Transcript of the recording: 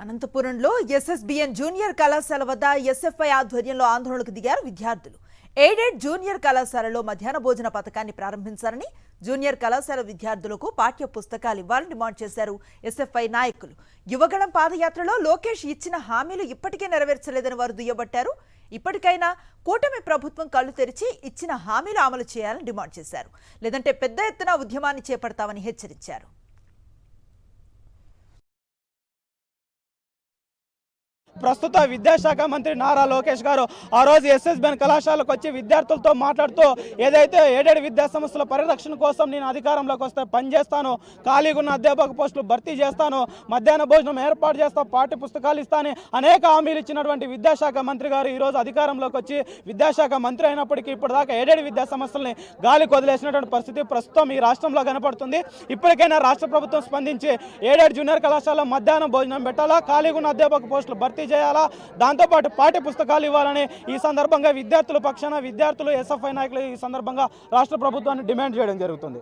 అనంతపురంలో SSBN junior కళాశాల వద్ద ఎస్ఎఫ్ఐ ఆధ్వర్యంలో ఆందోళనకు దిగారు విద్యార్థులు. ఎయిడెడ్ జూనియర్ కళాశాలలో మధ్యాహ్న భోజన పథకాన్ని ప్రారంభించాలని, జూనియర్ కళాశాల విద్యార్థులకు పాఠ్య పుస్తకాలు ఇవ్వాలని డిమాండ్ చేశారు ఎస్ఎఫ్ఐ నాయకులు. యువగళం పాదయాత్రలో లోకేష్ ఇచ్చిన హామీలు ఇప్పటికే నెరవేర్చలేదని వారు దుయ్యబట్టారు. ఇప్పటికైనా కూటమి ప్రభుత్వం కళ్లు తెరిచి ఇచ్చిన హామీలు అమలు చేయాలని డిమాండ్ చేశారు. లేదంటే పెద్ద ఎత్తున ఉద్యమాన్ని చేపడతామని హెచ్చరించారు. ప్రస్తుత విద్యాశాఖ మంత్రి నారా లోకేష్ గారు ఆ రోజు ఎస్ఎస్బిఎన్ కళాశాలకు వచ్చి విద్యార్థులతో మాట్లాడుతూ ఏదైతే ఏడేడు విద్యా సంస్థల పరిరక్షణ కోసం నేను అధికారంలోకి వస్తే పనిచేస్తాను, ఖాళీగా ఉన్న అధ్యాపక పోస్టులు భర్తీ చేస్తాను, మధ్యాహ్న భోజనం ఏర్పాటు చేస్తాను, పాఠ్య పుస్తకాలు ఇస్తాను అనేక హామీలు ఇచ్చినటువంటి విద్యాశాఖ మంత్రి గారు ఈరోజు అధికారంలోకి వచ్చి విద్యాశాఖ మంత్రి అయినప్పటికీ ఇప్పటిదాకా ఏడేడు విద్యా సంస్థల్ని గాలికి వదిలేసినటువంటి పరిస్థితి ప్రస్తుతం ఈ రాష్ట్రంలో కనపడుతుంది. ఇప్పటికైనా రాష్ట్ర ప్రభుత్వం స్పందించి ఏడేడు జూనియర్ కళాశాలలో మధ్యాహ్నం భోజనం పెట్టాలా, ఖాళీగా ఉన్న అధ్యాపక పోస్టులు భర్తీ చేయాలా, దాంతోపాటు పాఠ్య పుస్తకాలు ఇవ్వాలని ఈ సందర్భంగా విద్యార్థుల పక్షాన విద్యార్థులు ఎస్ఎఫ్ఐ నాయకులు ఈ సందర్భంగా రాష్ట్ర ప్రభుత్వాన్ని డిమాండ్ చేయడం జరుగుతుంది.